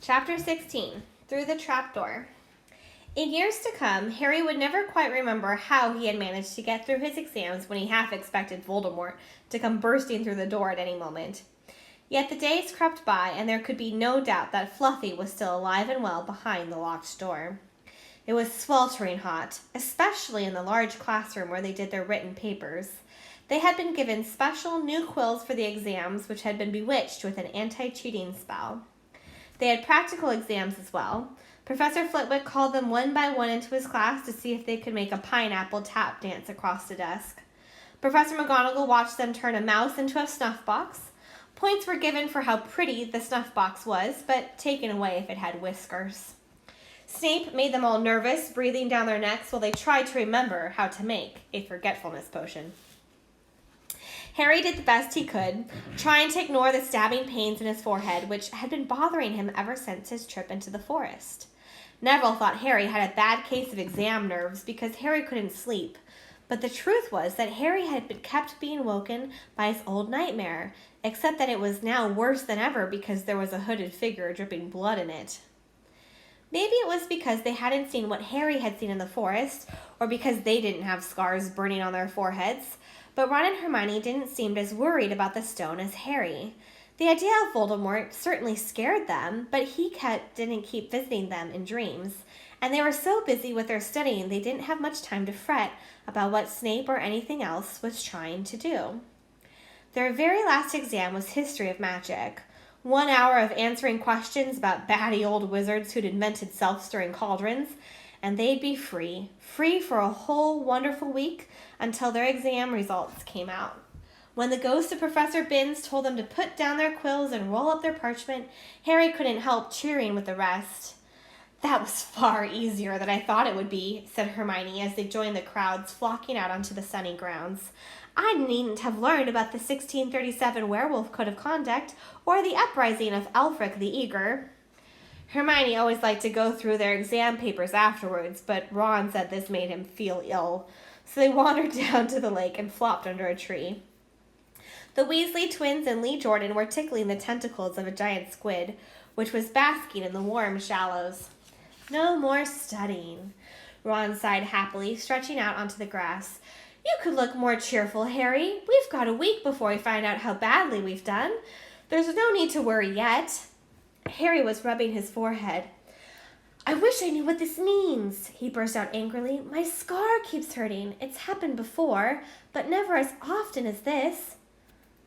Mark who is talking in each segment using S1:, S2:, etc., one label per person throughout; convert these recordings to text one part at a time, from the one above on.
S1: Chapter 16, Through the Trapdoor. In years to come, Harry would never quite remember how he had managed to get through his exams when he half expected Voldemort to come bursting through the door at any moment. Yet the days crept by, and there could be no doubt that Fluffy was still alive and well behind the locked door. It was sweltering hot, especially in the large classroom where they did their written papers. They had been given special new quills for the exams, which had been bewitched with an anti-cheating spell. They had practical exams as well. Professor Flitwick called them one by one into his class to see if they could make a pineapple tap dance across the desk. Professor McGonagall watched them turn a mouse into a snuff box. Points were given for how pretty the snuff box was, but taken away if it had whiskers. Snape made them all nervous, breathing down their necks while they tried to remember how to make a forgetfulness potion. Harry did the best he could, trying to ignore the stabbing pains in his forehead, which had been bothering him ever since his trip into the forest. Neville thought Harry had a bad case of exam nerves because Harry couldn't sleep, but the truth was that Harry had been kept being woken by his old nightmare, except that it was now worse than ever because there was a hooded figure dripping blood in it. Maybe it was because they hadn't seen what Harry had seen in the forest, or because they didn't have scars burning on their foreheads, but Ron and Hermione didn't seem as worried about the stone as Harry. The idea of Voldemort certainly scared them, but he didn't keep visiting them in dreams, and they were so busy with their studying they didn't have much time to fret about what Snape or anything else was trying to do. Their very last exam was History of Magic. 1 hour of answering questions about batty old wizards who'd invented self-stirring cauldrons, and they'd be free for a whole wonderful week until their exam results came out. When the ghost of Professor Binns told them to put down their quills and roll up their parchment, Harry couldn't help cheering with the rest. "That was far easier than I thought it would be," said Hermione as they joined the crowds flocking out onto the sunny grounds. "I needn't have learned about the 1637 werewolf code of conduct or the uprising of Elfric the Eager." Hermione always liked to go through their exam papers afterwards, but Ron said this made him feel ill. So they wandered down to the lake and flopped under a tree. The Weasley twins and Lee Jordan were tickling the tentacles of a giant squid, which was basking in the warm shallows. "No more studying," Ron sighed happily, stretching out onto the grass. "You could look more cheerful, Harry. We've got a week before we find out how badly we've done. There's no need to worry yet." Harry was rubbing his forehead. "I wish I knew what this means," he burst out angrily. "My scar keeps hurting. It's happened before, but never as often as this."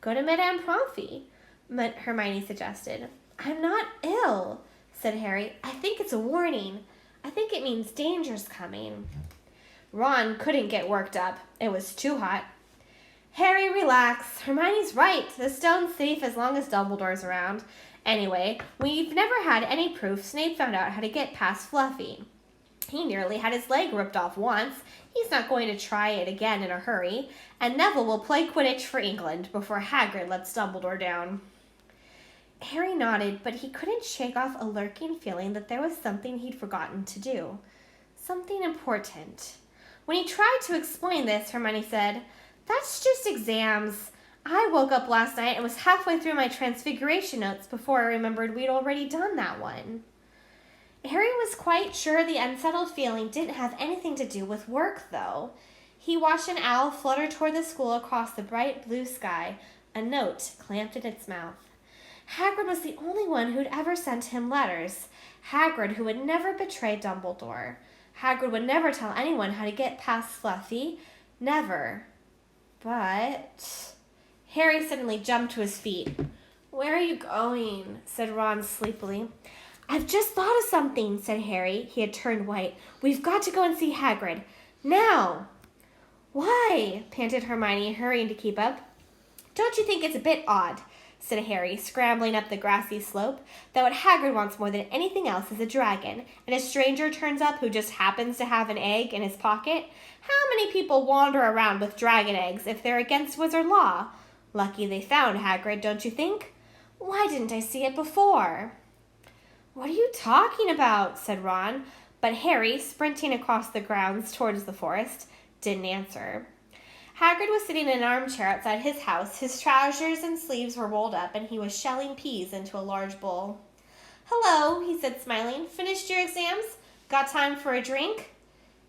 S1: "Go to Madame Pomfrey," Hermione suggested. "I'm not ill," said Harry. "I think it's a warning. I think it means danger's coming." Ron couldn't get worked up. It was too hot. "Harry, relax. Hermione's right. The stone's safe as long as Dumbledore's around. Anyway, we've never had any proof Snape found out how to get past Fluffy. He nearly had his leg ripped off once. He's not going to try it again in a hurry. And Neville will play Quidditch for England before Hagrid lets Dumbledore down." Harry nodded, but he couldn't shake off a lurking feeling that there was something he'd forgotten to do. Something important. When he tried to explain this, Hermione said, "That's just exams. I woke up last night and was halfway through my Transfiguration notes before I remembered we'd already done that one." Harry was quite sure the unsettled feeling didn't have anything to do with work, though. He watched an owl flutter toward the school across the bright blue sky, a note clamped in its mouth. Hagrid was the only one who'd ever sent him letters. Hagrid, who would never betray Dumbledore. Hagrid would never tell anyone how to get past Fluffy. Never. But... Harry suddenly jumped to his feet. "Where are you going?" said Ron sleepily. "I've just thought of something," said Harry. He had turned white. "We've got to go and see Hagrid. Now!" "Why?" panted Hermione, hurrying to keep up. "Don't you think it's a bit odd," said Harry, scrambling up the grassy slope, "that what Hagrid wants more than anything else is a dragon, and a stranger turns up who just happens to have an egg in his pocket? How many people wander around with dragon eggs if they're against wizard law? Lucky they found Hagrid, don't you think? Why didn't I see it before?" "What are you talking about?" said Ron, but Harry, sprinting across the grounds towards the forest, didn't answer. Hagrid was sitting in an armchair outside his house. His trousers and sleeves were rolled up, and he was shelling peas into a large bowl. "Hello," he said, smiling. "Finished your exams? Got time for a drink?"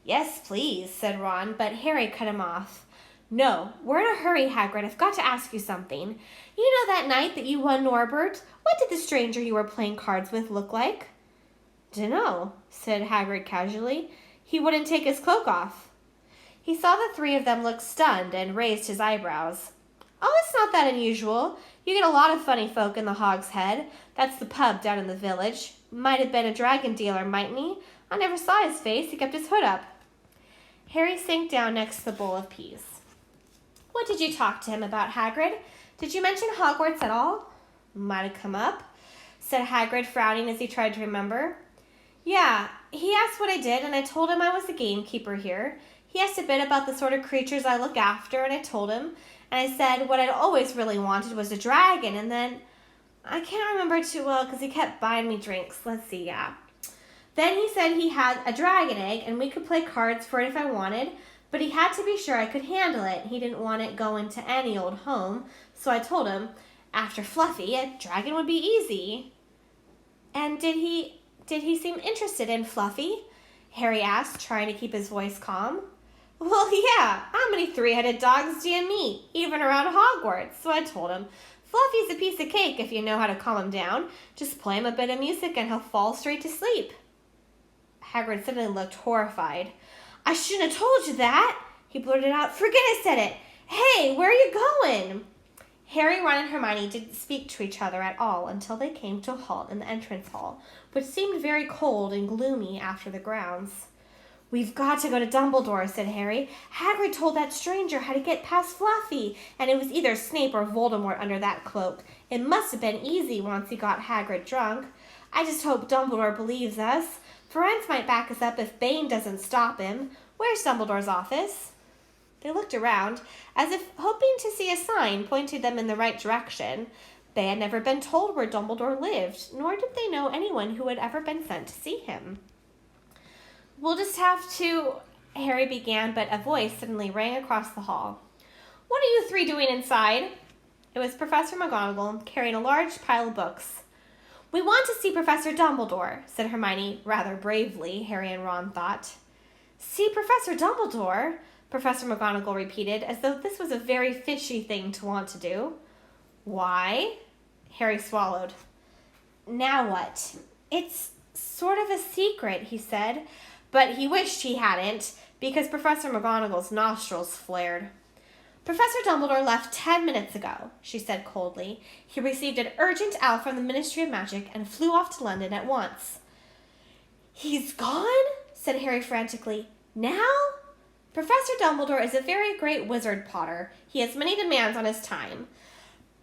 S1: "Yes, please," said Ron, but Harry cut him off. "No, we're in a hurry, Hagrid. I've got to ask you something. You know that night that you won Norbert? What did the stranger you were playing cards with look like?" "Dunno," said Hagrid casually. "He wouldn't take his cloak off." He saw the three of them look stunned and raised his eyebrows. "Oh, it's not that unusual. You get a lot of funny folk in the Hog's Head. That's the pub down in the village. Might have been a dragon dealer, mightn't he? I never saw his face. He kept his hood up." Harry sank down next to the bowl of peas. "What did you talk to him about, Hagrid? Did you mention Hogwarts at all?" "Might have come up," said Hagrid, frowning as he tried to remember. "Yeah, he asked what I did, and I told him I was the gamekeeper here. He asked a bit about the sort of creatures I look after, and I told him. And I said what I'd always really wanted was a dragon, and then I can't remember too well because he kept buying me drinks. Let's see, yeah. Then he said he had a dragon egg, and we could play cards for it if I wanted, but he had to be sure I could handle it. He didn't want it going to any old home, so I told him, after Fluffy, a dragon would be easy." "And did he seem interested in Fluffy?" Harry asked, trying to keep his voice calm. "Well, yeah. How many three-headed dogs do you meet, even around Hogwarts?" So I told him, "Fluffy's a piece of cake if you know how to calm him down. Just play him a bit of music and he'll fall straight to sleep." Hagrid suddenly looked horrified. "I shouldn't have told you that," he blurted out. "Forget I said it. Hey, where are you going?" Harry, Ron, and Hermione didn't speak to each other at all until they came to a halt in the entrance hall, which seemed very cold and gloomy after the grounds. "We've got to go to Dumbledore," said Harry. "Hagrid told that stranger how to get past Fluffy, and it was either Snape or Voldemort under that cloak. It must have been easy once he got Hagrid drunk. I just hope Dumbledore believes us. Ferenz might back us up if Bane doesn't stop him. Where's Dumbledore's office?" They looked around, as if hoping to see a sign pointing them in the right direction. They had never been told where Dumbledore lived, nor did they know anyone who had ever been sent to see him. "We'll just have to," Harry began, but a voice suddenly rang across the hall. "What are you three doing inside?" It was Professor McGonagall, carrying a large pile of books. "We want to see Professor Dumbledore," said Hermione, rather bravely, Harry and Ron thought. "See Professor Dumbledore?" Professor McGonagall repeated, as though this was a very fishy thing to want to do. "Why?" Harry swallowed. "Now what?" "It's sort of a secret," he said, but he wished he hadn't, because Professor McGonagall's nostrils flared. "Professor Dumbledore left 10 minutes ago," she said coldly. "He received an urgent out from the Ministry of Magic and flew off to London at once." "He's gone?" said Harry frantically. "Now?" "Professor Dumbledore is a very great wizard, Potter. He has many demands on his time."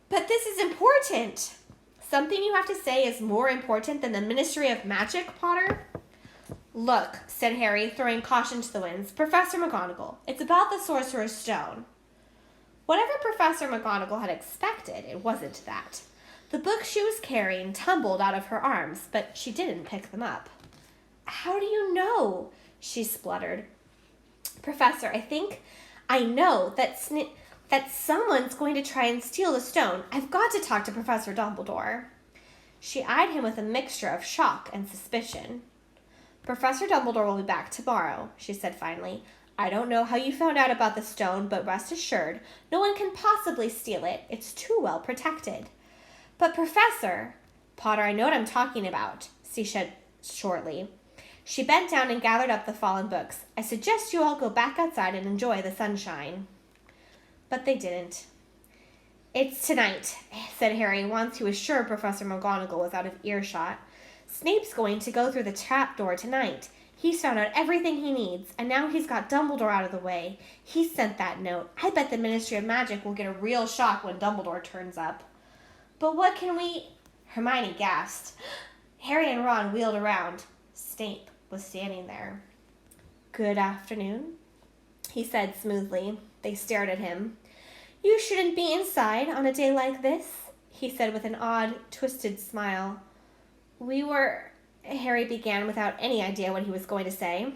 S1: "But this is important." "Something you have to say is more important than the Ministry of Magic, Potter?" "Look," said Harry, throwing caution to the winds. "Professor McGonagall, it's about the Sorcerer's Stone." Whatever Professor McGonagall had expected, it wasn't that. The books she was carrying tumbled out of her arms, but she didn't pick them up. "How do you know?" she spluttered. "Professor, I know that someone's going to try and steal the stone. I've got to talk to Professor Dumbledore." She eyed him with a mixture of shock and suspicion. "Professor Dumbledore will be back tomorrow," she said finally. "I don't know how you found out about the stone, but rest assured, no one can possibly steal it. It's too well protected." "But Professor—" "Potter, I know what I'm talking about," she said shortly. She bent down and gathered up the fallen books. "I suggest you all go back outside and enjoy the sunshine." But they didn't. "It's tonight," said Harry, once he was sure Professor McGonagall was out of earshot. "Snape's going to go through the trapdoor tonight. He's found out everything he needs, and now he's got Dumbledore out of the way. He sent that note. I bet the Ministry of Magic will get a real shock when Dumbledore turns up." "But what can we—" Hermione gasped. Harry and Ron wheeled around. Snape was standing there. "Good afternoon," he said smoothly. They stared at him. "You shouldn't be inside on a day like this," he said with an odd, twisted smile. Harry began without any idea what he was going to say.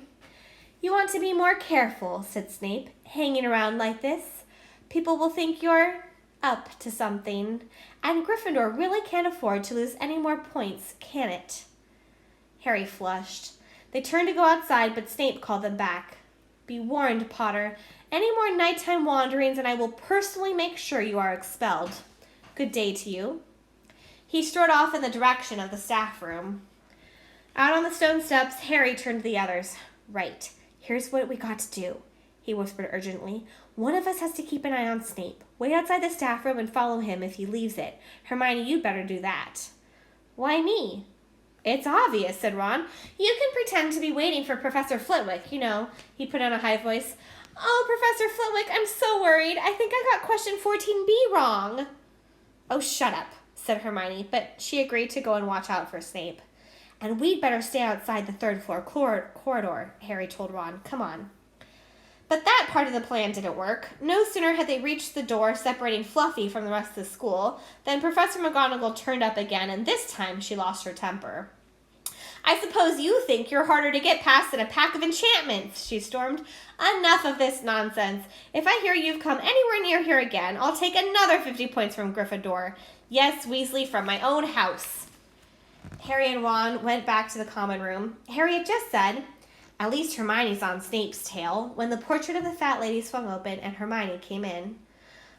S1: "You want to be more careful," said Snape, "hanging around like this. People will think you're—" up to something. And Gryffindor really can't afford to lose any more points, can it? Harry flushed. They turned to go outside, but Snape called them back. Be warned, Potter. Any more nighttime wanderings and I will personally make sure you are expelled. Good day to you. He strode off in the direction of the staff room. Out on the stone steps, Harry turned to the others. Right, here's what we got to do, he whispered urgently. One of us has to keep an eye on Snape. Wait outside the staff room and follow him if he leaves it. Hermione, you'd better do that. Why me? It's obvious, said Ron. You can pretend to be waiting for Professor Flitwick, you know. He put on a high voice. Oh, Professor Flitwick, I'm so worried. I think I got question 14B wrong. Oh, shut up, said Hermione, but she agreed to go and watch out for Snape. And we'd better stay outside the third floor corridor, Harry told Ron. Come on. But that part of the plan didn't work. No sooner had they reached the door separating Fluffy from the rest of the school than Professor McGonagall turned up again, and this time she lost her temper. I suppose you think you're harder to get past than a pack of enchantments, she stormed. Enough of this nonsense. If I hear you've come anywhere near here again, I'll take another 50 points from Gryffindor. Yes, Weasley, from my own house. Harry and Ron went back to the common room. Harry had just said, at least Hermione's on Snape's tail, when the portrait of the fat lady swung open and Hermione came in.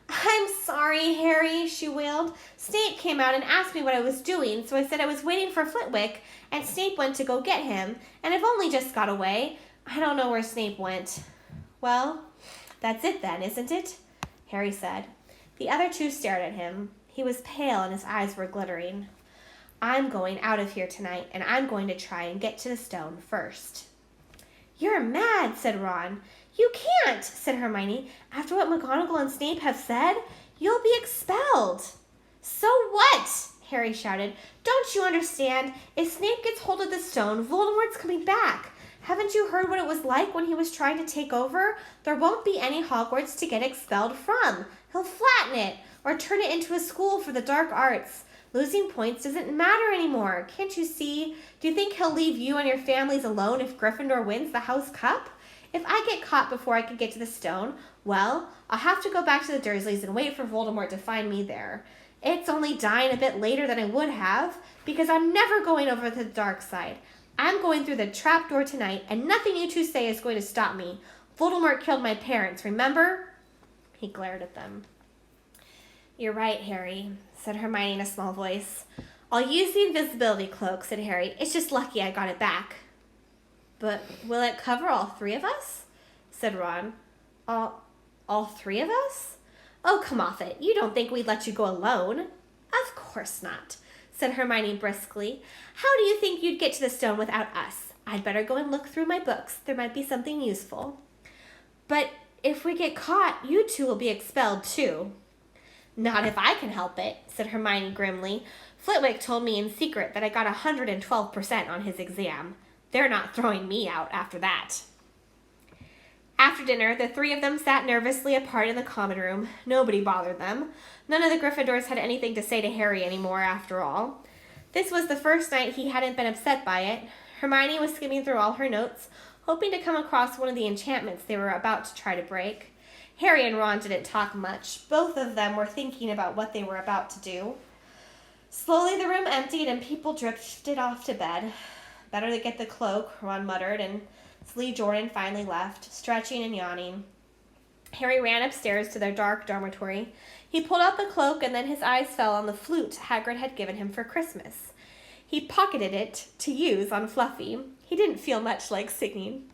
S1: I'm sorry, Harry, she wailed. Snape came out and asked me what I was doing, so I said I was waiting for Flitwick, and Snape went to go get him, and I've only just got away. I don't know where Snape went. Well, that's it then, isn't it? Harry said. The other two stared at him. He was pale and his eyes were glittering. I'm going out of here tonight, and I'm going to try and get to the stone first. You're mad, said Ron. You can't, said Hermione. After what McGonagall and Snape have said, you'll be expelled. So what? Harry shouted. Don't you understand? If Snape gets hold of the stone, Voldemort's coming back. Haven't you heard what it was like when he was trying to take over? There won't be any Hogwarts to get expelled from. He'll flatten it, or turn it into a school for the dark arts. Losing points doesn't matter anymore. Can't you see? Do you think he'll leave you and your families alone if Gryffindor wins the House Cup? If I get caught before I can get to the stone, well, I'll have to go back to the Dursleys and wait for Voldemort to find me there. It's only dying a bit later than I would have, because I'm never going over to the dark side. I'm going through the trapdoor tonight, and nothing you two say is going to stop me. Voldemort killed my parents, remember? He glared at them. You're right, Harry, said Hermione in a small voice. I'll use the invisibility cloak, said Harry. It's just lucky I got it back. But will it cover all three of us? Said Ron. All three of us? Oh, come off it. You don't think we'd let you go alone? Of course not, said Hermione briskly. How do you think you'd get to the stone without us? I'd better go and look through my books. There might be something useful. But if we get caught, you two will be expelled too. Not if I can help it, said Hermione grimly. Flitwick told me in secret that I got 112% on his exam. They're not throwing me out after that. After dinner, the three of them sat nervously apart in the common room. Nobody bothered them. None of the Gryffindors had anything to say to Harry anymore, after all. This was the first night he hadn't been upset by it. Hermione was skimming through all her notes, hoping to come across one of the enchantments they were about to try to break. Harry and Ron didn't talk much. Both of them were thinking about what they were about to do. Slowly the room emptied and people drifted off to bed. Better to get the cloak, Ron muttered, and Lee Jordan finally left, stretching and yawning. Harry ran upstairs to their dark dormitory. He pulled out the cloak, and then his eyes fell on the flute Hagrid had given him for Christmas. He pocketed it to use on Fluffy. He didn't feel much like singing.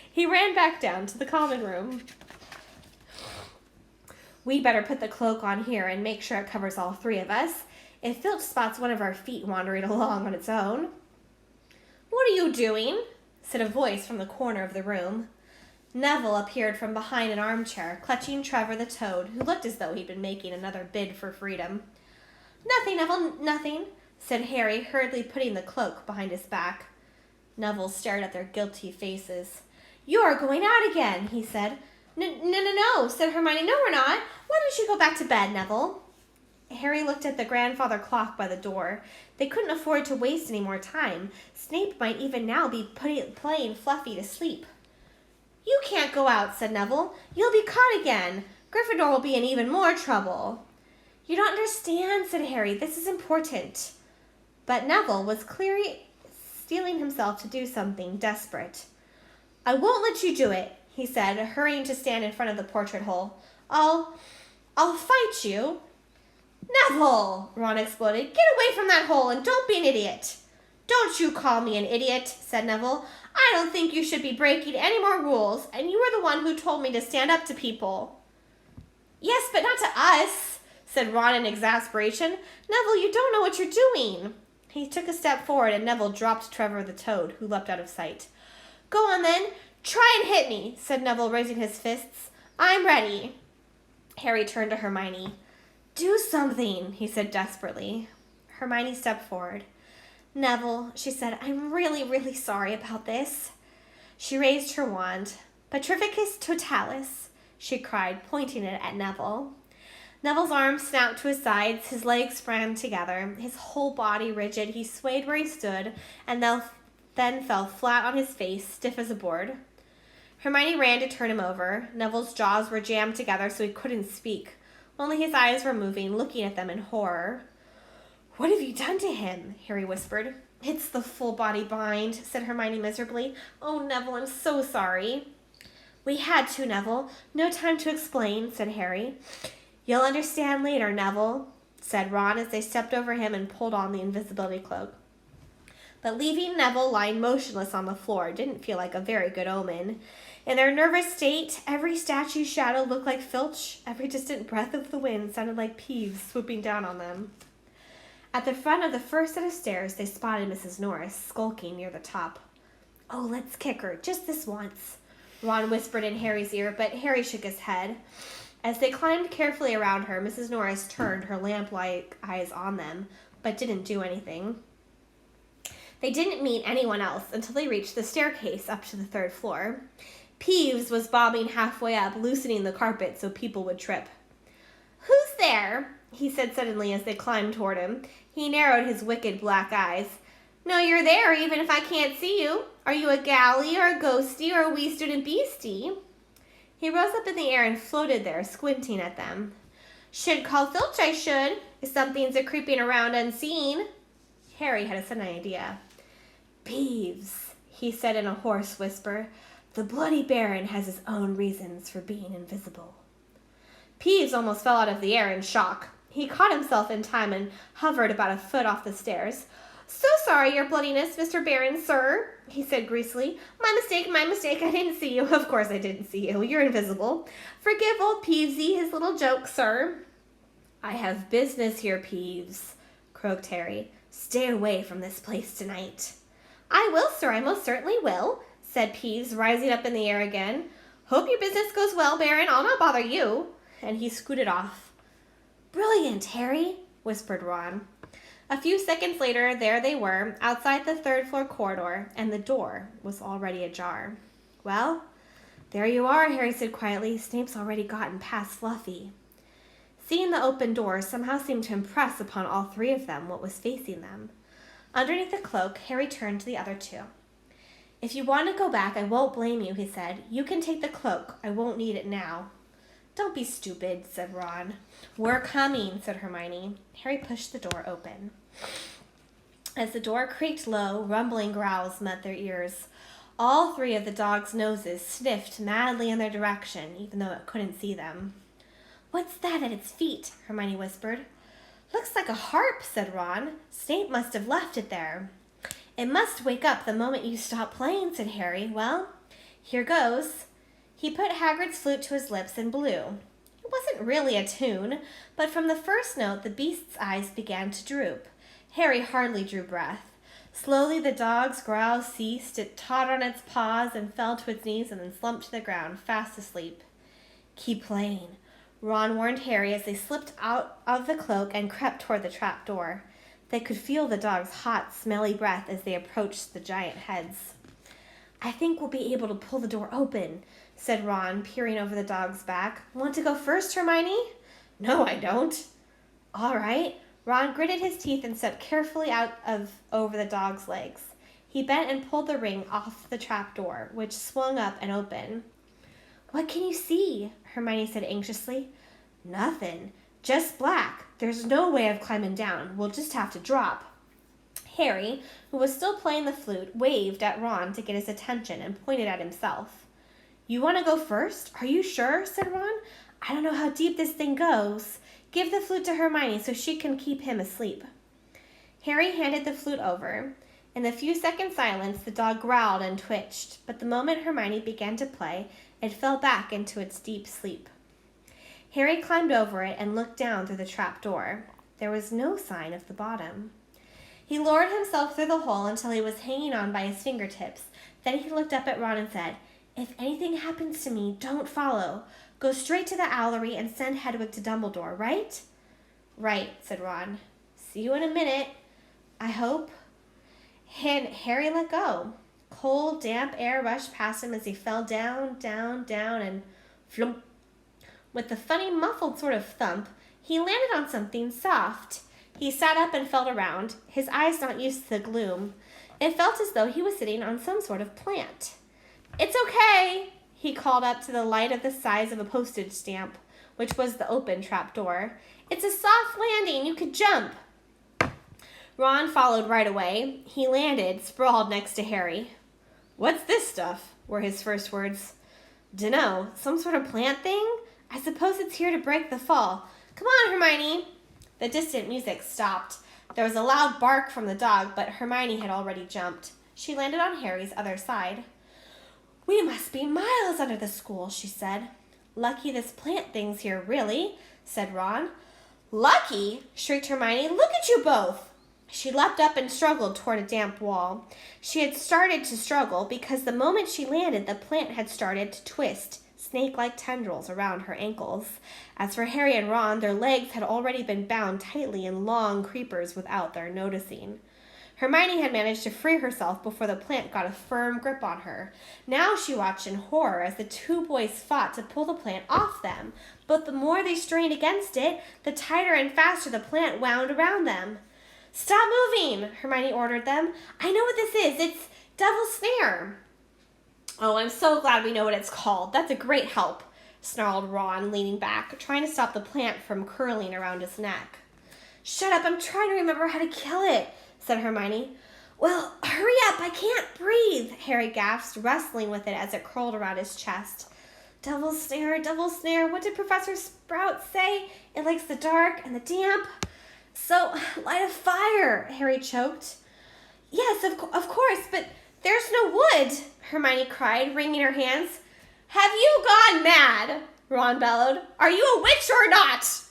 S1: He ran back down to the common room. We better put the cloak on here and make sure it covers all three of us. If Filch spots one of our feet wandering along on its own. What are you doing? Said a voice from the corner of the room. Neville appeared from behind an armchair, clutching Trevor the Toad, who looked as though he'd been making another bid for freedom. Nothing, Neville, nothing, said Harry, hurriedly putting the cloak behind his back. Neville stared at their guilty faces. You're going out again, he said. No, said Hermione. No, we're not. Why don't you go back to bed, Neville? Harry looked at the grandfather clock by the door. They couldn't afford to waste any more time. Snape might even now be playing Fluffy to sleep. You can't go out, said Neville. You'll be caught again. Gryffindor will be in even more trouble. You don't understand, said Harry. This is important. But Neville was clearly steeling himself to do something desperate. I won't let you do it, he said, hurrying to stand in front of the portrait hole. I'll fight you. Neville, Ron exploded. Get away from that hole and don't be an idiot. Don't you call me an idiot, said Neville. I don't think you should be breaking any more rules, and you were the one who told me to stand up to people. Yes, but not to us, said Ron in exasperation. Neville, you don't know what you're doing. He took a step forward, and Neville dropped Trevor the Toad, who leapt out of sight. Go on then, try and hit me, said Neville, raising his fists. I'm ready. Harry turned to Hermione. Do something, he said desperately. Hermione stepped forward. Neville, she said, I'm really, really sorry about this. She raised her wand. Petrificus totalis, she cried, pointing it at Neville. Neville's arms snapped to his sides, his legs sprang together, his whole body rigid. He swayed where he stood, and then fell flat on his face, stiff as a board. Hermione ran to turn him over. Neville's jaws were jammed together so he couldn't speak. Only his eyes were moving, looking at them in horror. What have you done to him? Harry whispered. It's the full body bind, said Hermione miserably. Oh, Neville, I'm so sorry. We had to, Neville. No time to explain, said Harry. You'll understand later, Neville, said Ron as they stepped over him and pulled on the invisibility cloak. But leaving Neville lying motionless on the floor didn't feel like a very good omen. In their nervous state, every statue's shadow looked like Filch. Every distant breath of the wind sounded like Peeves swooping down on them. At the front of the first set of stairs, they spotted Mrs. Norris skulking near the top. Oh, let's kick her, just this once, Ron whispered in Harry's ear, but Harry shook his head. As they climbed carefully around her, Mrs. Norris turned her lamp-like eyes on them, but didn't do anything. They didn't meet anyone else until they reached the staircase up to the third floor. Peeves was bobbing halfway up, loosening the carpet so people would trip. Who's there? He said suddenly as they climbed toward him. He narrowed his wicked black eyes. No, you're there, even if I can't see you. Are you a galley or a ghosty or a wee student beastie? He rose up in the air and floated there, squinting at them. Should call Filch, I should, if something's a-creeping around unseen. Harry had a sudden idea. Peeves, he said in a hoarse whisper. The Bloody Baron has his own reasons for being invisible. Peeves almost fell out of the air in shock. He caught himself in time and hovered about a foot off the stairs. So sorry, your bloodiness, Mr. Baron, sir, he said greasily. My mistake, I didn't see you. Of course I didn't see you. You're invisible. Forgive old Peevesy his little joke, sir. I have business here, Peeves, croaked Harry. Stay away from this place tonight. I will, sir, I most certainly will, said Peeves, rising up in the air again. Hope your business goes well, Baron. I'll not bother you. And he scooted off. Brilliant, Harry, whispered Ron. A few seconds later, there they were, outside the third-floor corridor, and the door was already ajar. Well, there you are, Harry said quietly. Snape's already gotten past Fluffy. Seeing the open door somehow seemed to impress upon all three of them what was facing them. Underneath the cloak, Harry turned to the other two. If you want to go back, I won't blame you, he said. You can take the cloak. I won't need it now. Don't be stupid, said Ron. We're coming, said Hermione. Harry pushed the door open. As the door creaked low, rumbling growls met their ears. All three of the dogs' noses sniffed madly in their direction, even though it couldn't see them. What's that at its feet? Hermione whispered. Looks like a harp, said Ron. Snape must have left it there. It must wake up the moment you stop playing, said Harry. Well, here goes. He put Hagrid's flute to his lips and blew. It wasn't really a tune, but from the first note the beast's eyes began to droop. Harry hardly drew breath. Slowly the dog's growl ceased. It tottered on its paws and fell to its knees and then slumped to the ground, fast asleep. Keep playing, Ron warned Harry as they slipped out of the cloak and crept toward the trapdoor. They could feel the dog's hot, smelly breath as they approached the giant heads. I think we'll be able to pull the door open, said Ron, peering over the dog's back. Want to go first, Hermione? No, I don't. All right. Ron gritted his teeth and stepped carefully over the dog's legs. He bent and pulled the ring off the trapdoor, which swung up and open. What can you see? Hermione said anxiously. Nothing. Just black. There's no way of climbing down. We'll just have to drop. Harry, who was still playing the flute, waved at Ron to get his attention and pointed at himself. You want to go first? Are you sure? Said Ron. I don't know how deep this thing goes. Give the flute to Hermione so she can keep him asleep. Harry handed the flute over. In the few seconds' silence, the dog growled and twitched, but the moment Hermione began to play, it fell back into its deep sleep. Harry climbed over it and looked down through the trapdoor. There was no sign of the bottom. He lowered himself through the hole until he was hanging on by his fingertips. Then he looked up at Ron and said, If anything happens to me, don't follow. Go straight to the owlery and send Hedwig to Dumbledore, right? Right, said Ron. See you in a minute, I hope. And Harry let go. Cold, damp air rushed past him as he fell down, down, down, and flump. With a funny, muffled sort of thump, he landed on something soft. He sat up and felt around, his eyes not used to the gloom. It felt as though he was sitting on some sort of plant. It's okay, he called up to the light of the size of a postage stamp, which was the open trapdoor. It's a soft landing. You could jump. Ron followed right away. He landed, sprawled next to Harry. What's this stuff? Were his first words. Dunno. Some sort of plant thing? I suppose it's here to break the fall. Come on, Hermione. The distant music stopped. There was a loud bark from the dog, but Hermione had already jumped. She landed on Harry's other side. We must be miles under the school, she said. Lucky this plant thing's here, really, said Ron. Lucky? Shrieked Hermione. Look at you both. She leapt up and struggled toward a damp wall. She had started to struggle because the moment she landed, the plant had started to twist, snake-like tendrils around her ankles. As for Harry and Ron, their legs had already been bound tightly in long creepers without their noticing. Hermione had managed to free herself before the plant got a firm grip on her. Now she watched in horror as the two boys fought to pull the plant off them. But the more they strained against it, the tighter and faster the plant wound around them. Stop moving, Hermione ordered them. I know what this is. It's Devil's Snare. Oh, I'm so glad we know what it's called. That's a great help, snarled Ron, leaning back, trying to stop the plant from curling around his neck. Shut up, I'm trying to remember how to kill it, said Hermione. Well, hurry up, I can't breathe, Harry gasped, wrestling with it as it curled around his chest. Devil's Snare, what did Professor Sprout say? It likes the dark and the damp. So, light a fire, Harry choked. Yes, of course, but there's no wood, Hermione cried, wringing her hands. Have you gone mad? Ron bellowed. Are you a witch or not?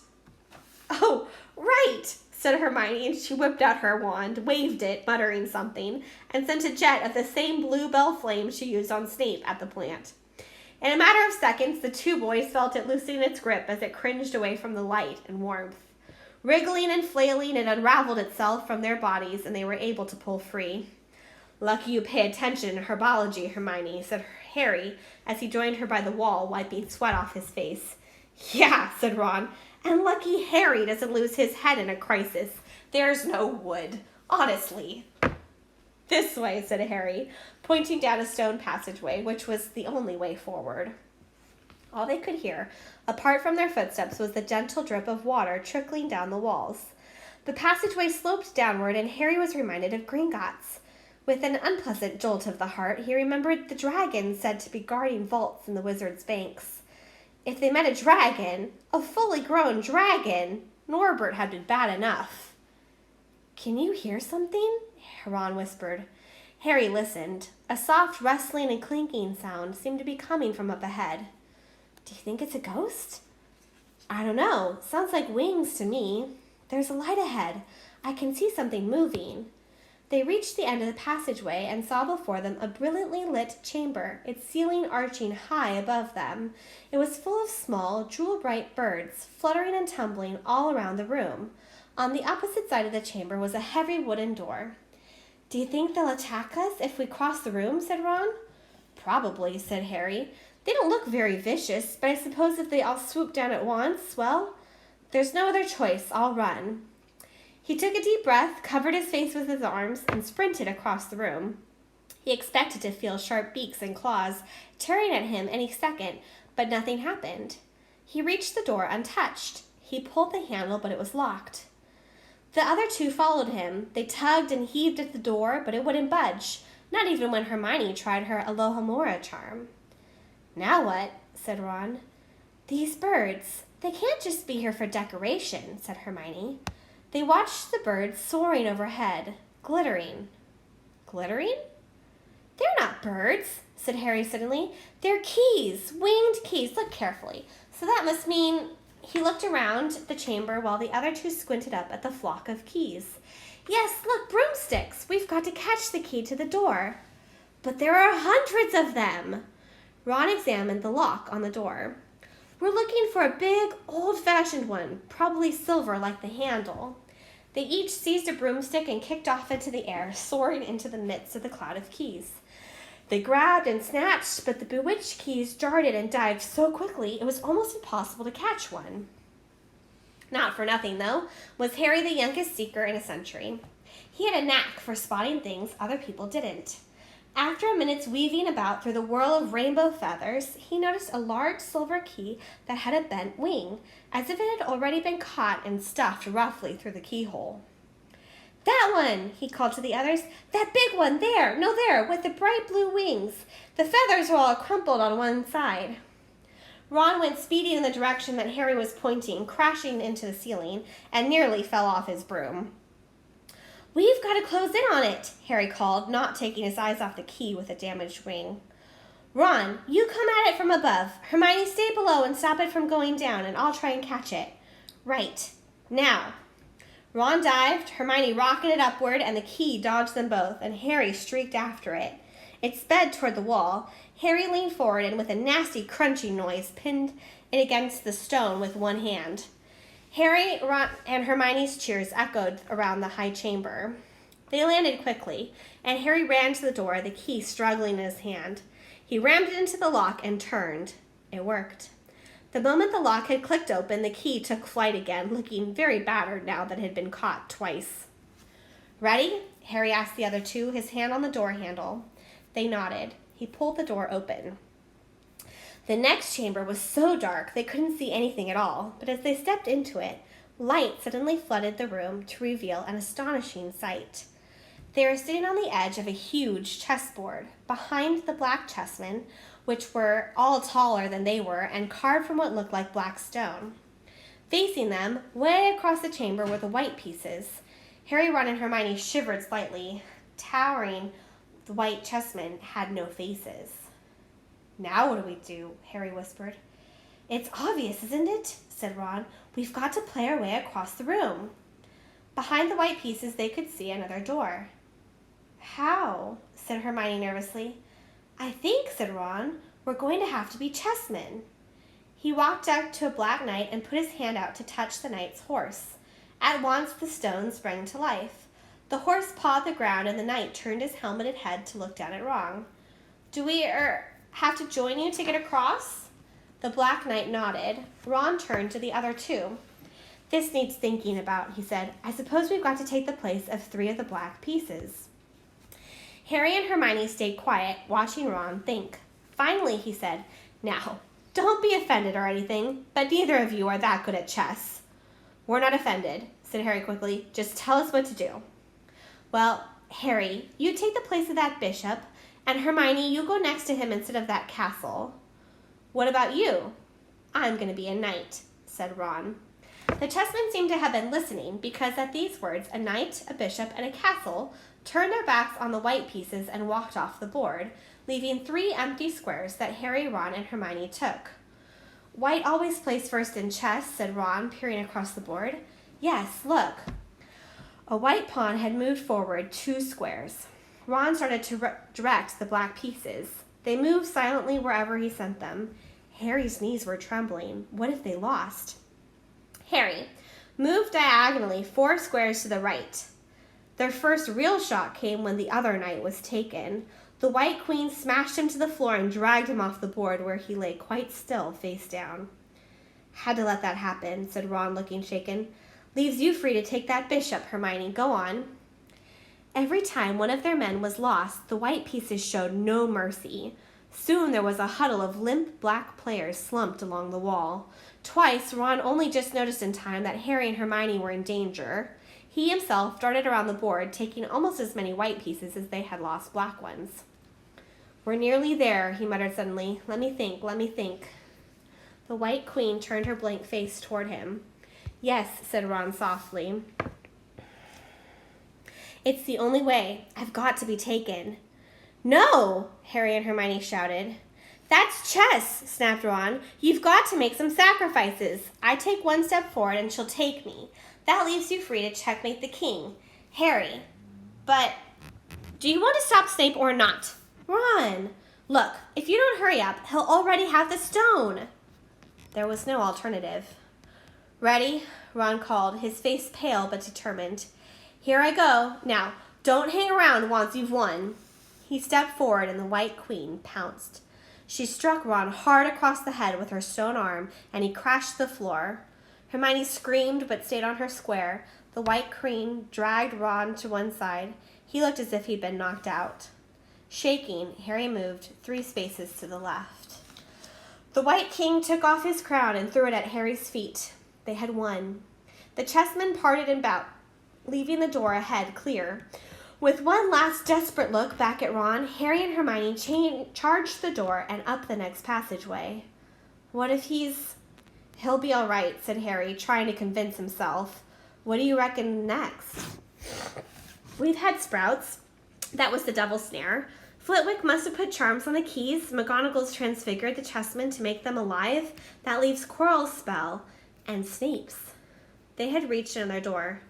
S1: Oh, right, said Hermione, and she whipped out her wand, waved it, muttering something, and sent a jet of the same blue bell flame she used on Snape at the plant. In a matter of seconds, the two boys felt it loosening its grip as it cringed away from the light and warmth. Wriggling and flailing, it unraveled itself from their bodies, and they were able to pull free. Lucky you pay attention in herbology, Hermione, said Harry, as he joined her by the wall, wiping sweat off his face. Yeah, said Ron, and lucky Harry doesn't lose his head in a crisis. There's no wood, honestly. This way, said Harry, pointing down a stone passageway, which was the only way forward. All they could hear, apart from their footsteps, was the gentle drip of water trickling down the walls. The passageway sloped downward, and Harry was reminded of Gringotts. With an unpleasant jolt of the heart, he remembered the dragon said to be guarding vaults in the wizard's banks. If they met a dragon, a fully grown dragon, Norbert had been bad enough. Can you hear something? Ron whispered. Harry listened. A soft rustling and clinking sound seemed to be coming from up ahead. Do you think it's a ghost? I don't know. Sounds like wings to me. There's a light ahead. I can see something moving. They reached the end of the passageway and saw before them a brilliantly lit chamber, its ceiling arching high above them. It was full of small, jewel-bright birds, fluttering and tumbling all around the room. On the opposite side of the chamber was a heavy wooden door. Do you think they'll attack us if we cross the room? Said Ron. Probably, said Harry. They don't look very vicious, but I suppose if they all swoop down at once, well, there's no other choice. I'll run. He took a deep breath, covered his face with his arms, and sprinted across the room. He expected to feel sharp beaks and claws tearing at him any second, but nothing happened. He reached the door untouched. He pulled the handle, but it was locked. The other two followed him. They tugged and heaved at the door, but it wouldn't budge, not even when Hermione tried her Alohomora charm. "Now what?" said Ron. "These birds, they can't just be here for decoration," said Hermione. They watched the birds soaring overhead, glittering. Glittering? "They're not birds," said Harry suddenly. "They're keys, winged keys. Look carefully. So that must mean..." He looked around the chamber while the other two squinted up at the flock of keys. "Yes, look, broomsticks. We've got to catch the key to the door." "But there are hundreds of them." Ron examined the lock on the door. "We're looking for a big, old-fashioned one, probably silver like the handle." They each seized a broomstick and kicked off into the air, soaring into the midst of the cloud of keys. They grabbed and snatched, but the bewitched keys darted and dived so quickly it was almost impossible to catch one. Not for nothing, though, was Harry the youngest seeker in a century. He had a knack for spotting things other people didn't. After a minute's weaving about through the whirl of rainbow feathers, he noticed a large silver key that had a bent wing, as if it had already been caught and stuffed roughly through the keyhole. "That one!" he called to the others. "That big one, there! No, there, with the bright blue wings. The feathers are all crumpled on one side." Ron went speeding in the direction that Harry was pointing, crashing into the ceiling, and nearly fell off his broom. "We've got to close in on it," Harry called, not taking his eyes off the key with a damaged wing. "Ron, you come at it from above. Hermione, stay below and stop it from going down, and I'll try and catch it." "Right. Now." Ron dived, Hermione rocketed upward, and the key dodged them both, and Harry streaked after it. It sped toward the wall. Harry leaned forward and with a nasty crunching noise pinned it against the stone with one hand. Harry, Ron, and Hermione's cheers echoed around the high chamber. They landed quickly, and Harry ran to the door, the key struggling in his hand. He rammed it into the lock and turned. It worked. The moment the lock had clicked open, the key took flight again, looking very battered now that it had been caught twice. "Ready?" Harry asked the other two, his hand on the door handle. They nodded. He pulled the door open. The next chamber was so dark they couldn't see anything at all, but as they stepped into it, light suddenly flooded the room to reveal an astonishing sight. They were sitting on the edge of a huge chessboard. Behind the black chessmen, which were all taller than they were and carved from what looked like black stone. Facing them, way across the chamber, were the white pieces. Harry, Ron, and Hermione shivered slightly. Towering, the white chessmen had no faces. "Now what do we do?" Harry whispered. "It's obvious, isn't it?" said Ron. "We've got to play our way across the room." Behind the white pieces, they could see another door. "How?" said Hermione nervously. "I think," said Ron, "we're going to have to be chessmen." He walked up to a black knight and put his hand out to touch the knight's horse. At once the stone sprang to life. The horse pawed the ground, and the knight turned his helmeted head to look down at Ron. "Do we have to join you to get across?" The black knight nodded. Ron turned to the other two. "This needs thinking about," he said. "I suppose we've got to take the place of 3 of the black pieces." Harry and Hermione stayed quiet, watching Ron think. Finally, he said, "Now, don't be offended or anything, but neither of you are that good at chess." "We're not offended," said Harry quickly. "Just tell us what to do." "Well, Harry, you take the place of that bishop, and Hermione, you go next to him instead of that castle." "What about you?" "I'm going to be a knight," said Ron. The chessmen seemed to have been listening, because at these words, a knight, a bishop, and a castle turned their backs on the white pieces and walked off the board, leaving 3 empty squares that Harry, Ron, and Hermione took. "White always plays first in chess," said Ron, peering across the board. "Yes, look." A white pawn had moved forward 2 squares. Ron started to direct the black pieces. They moved silently wherever he sent them. Harry's knees were trembling. What if they lost? "Harry, move diagonally 4 squares to the right." Their first real shot came when the other knight was taken. The white queen smashed him to the floor and dragged him off the board, where he lay quite still, face down. "Had to let that happen," said Ron, looking shaken. "Leaves you free to take that bishop, Hermione. Go on." Every time one of their men was lost, the white pieces showed no mercy. Soon there was a huddle of limp black players slumped along the wall. Twice, Ron only just noticed in time that Harry and Hermione were in danger. He himself darted around the board, taking almost as many white pieces as they had lost black ones. "We're nearly there," he muttered suddenly. Let me think. The White Queen turned her blank face toward him. "Yes," said Ron softly. "It's the only way. I've got to be taken." "No!" Harry and Hermione shouted. "That's chess," snapped Ron. "You've got to make some sacrifices. I take one step forward and she'll take me. That leaves you free to checkmate the king. Harry, but do you want to stop Snape or not? Ron, look, if you don't hurry up, he'll already have the stone." There was no alternative. "Ready?" Ron called, his face pale but determined. "Here I go. Now, don't hang around once you've won." He stepped forward and the White Queen pounced. She struck Ron hard across the head with her stone arm, and he crashed to the floor. Hermione screamed but stayed on her square. The White Queen dragged Ron to one side. He looked as if he'd been knocked out. Shaking, Harry moved 3 spaces to the left. The White King took off his crown and threw it at Harry's feet. They had won. The chessmen parted in bout, leaving the door ahead clear. With one last desperate look back at Ron, Harry and Hermione charged the door and up the next passageway. "What if He'll be all right," said Harry, trying to convince himself. "What do you reckon next?" "We've had sprouts. That was the devil's snare. Flitwick must have put charms on the keys. McGonagall's transfigured the chessmen to make them alive. That leaves Quirrell's spell. And Snape's." They had reached another door.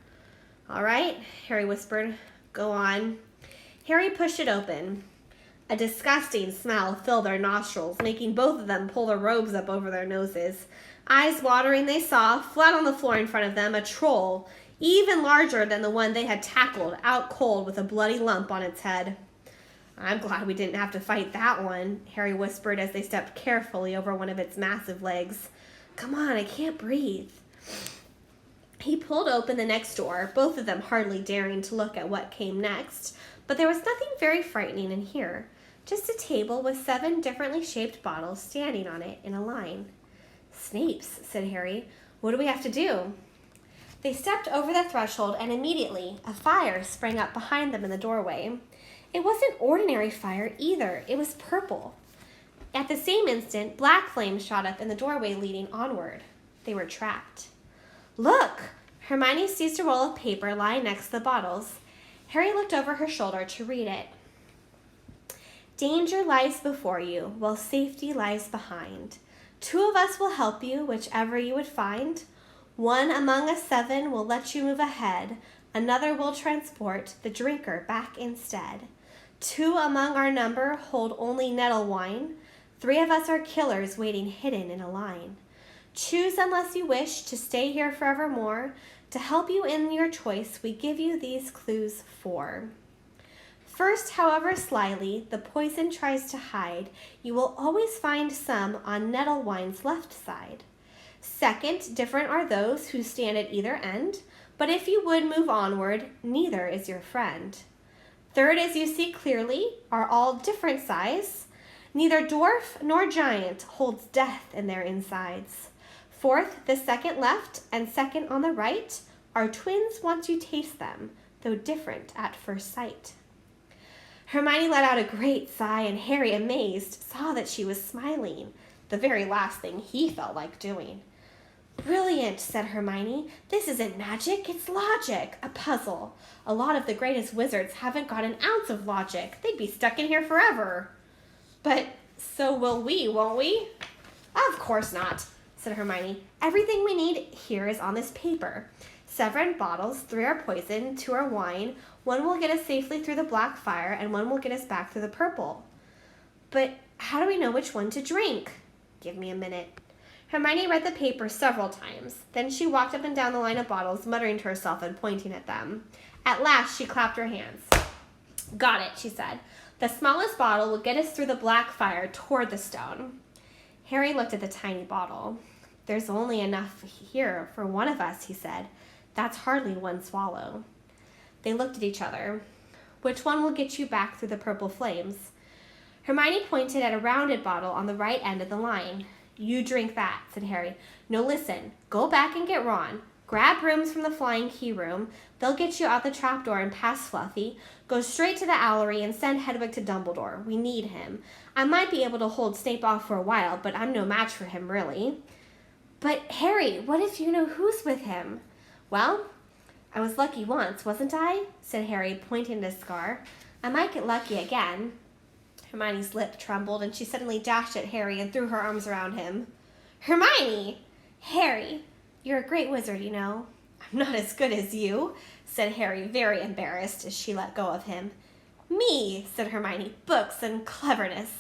S1: "All right," Harry whispered. "Go on." Harry pushed it open. A disgusting smell filled their nostrils, making both of them pull their robes up over their noses. Eyes watering, they saw, flat on the floor in front of them, a troll, even larger than the one they had tackled, out cold with a bloody lump on its head. "I'm glad we didn't have to fight that one," Harry whispered as they stepped carefully over one of its massive legs. "Come on, I can't breathe." He pulled open the next door, both of them hardly daring to look at what came next, but there was nothing very frightening in here. Just a table with 7 differently shaped bottles standing on it in a line. "Snape's," said Harry. "What do we have to do?" They stepped over the threshold and immediately a fire sprang up behind them in the doorway. It wasn't ordinary fire either. It was purple. At the same instant, black flames shot up in the doorway leading onward. They were trapped. "Look!" Hermione seized a roll of paper lying next to the bottles. Harry looked over her shoulder to read it. "Danger lies before you, while safety lies behind. 2 of us will help you, whichever you would find. 1 among us 7 will let you move ahead. Another will transport the drinker back instead. 2 among our number hold only nettle wine. 3 of us are killers waiting hidden in a line. Choose unless you wish to stay here forevermore. To help you in your choice, we give you these clues 4. First, however slyly the poison tries to hide, you will always find some on nettle wine's left side. Second, different are those who stand at either end, but if you would move onward, neither is your friend. Third, as you see clearly, are all different size. Neither dwarf nor giant holds death in their insides. Fourth, the second left and second on the right are twins once you taste them, though different at first sight." Hermione let out a great sigh, and Harry, amazed, saw that she was smiling, the very last thing he felt like doing. "Brilliant," said Hermione. "This isn't magic, it's logic, a puzzle. A lot of the greatest wizards haven't got an ounce of logic. They'd be stuck in here forever." "But so will we, won't we?" "Of course not," said Hermione. "Everything we need here is on this paper. 7 bottles, 3 are poison, 2 are wine. 1 will get us safely through the black fire, and 1 will get us back through the purple." "But how do we know which one to drink?" "Give me a minute." Hermione read the paper several times. Then she walked up and down the line of bottles, muttering to herself and pointing at them. At last, she clapped her hands. "Got it," she said. "The smallest bottle will get us through the black fire toward the stone." Harry looked at the tiny bottle. "There's only enough here for 1 of us," he said. "That's hardly 1 swallow." They looked at each other. "Which one will get you back through the purple flames?" Hermione pointed at a rounded bottle on the right end of the line. You drink that, said Harry. No, listen. Go back and get Ron. Grab rooms from the Flying Key room. They'll get you out the trapdoor and past Fluffy. Go straight to the Owlery and send Hedwig to Dumbledore. We need him. I might be able to hold Snape off for a while, but I'm no match for him, really. But, Harry, what if you know who's with him? Well, I was lucky once, wasn't I? Said Harry, pointing to Scar. I might get lucky again. Hermione's lip trembled, and she suddenly dashed at Harry and threw her arms around him. Hermione! Harry, you're a great wizard, you know. I'm not as good as you, said Harry, very embarrassed as she let go of him. Me, said Hermione, books and cleverness.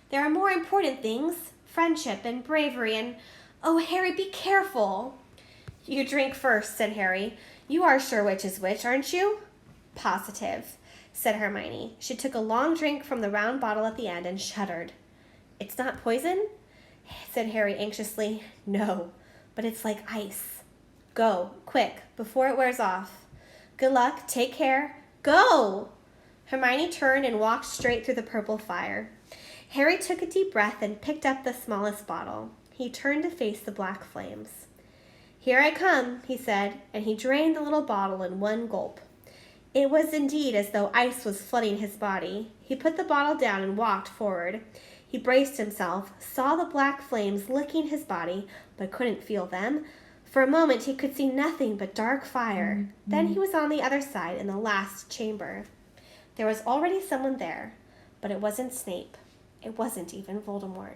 S1: There are more important things, friendship and bravery and... Oh, Harry, be careful. You drink first, said Harry. You are sure which is which, aren't you? Positive, said Hermione. She took a long drink from the round bottle at the end and shuddered. It's not poison? Said Harry anxiously. No, but it's like ice. Go, quick, before it wears off. Good luck, take care. Go! Hermione turned and walked straight through the purple fire. Harry took a deep breath and picked up the smallest bottle. He turned to face the black flames. Here I come, he said, and he drained the little bottle in one gulp. It was indeed as though ice was flooding his body. He put the bottle down and walked forward. He braced himself, saw the black flames licking his body, but couldn't feel them. For a moment he could see nothing but dark fire. Then he was on the other side in the last chamber. There was already someone there, but it wasn't Snape. It wasn't even Voldemort.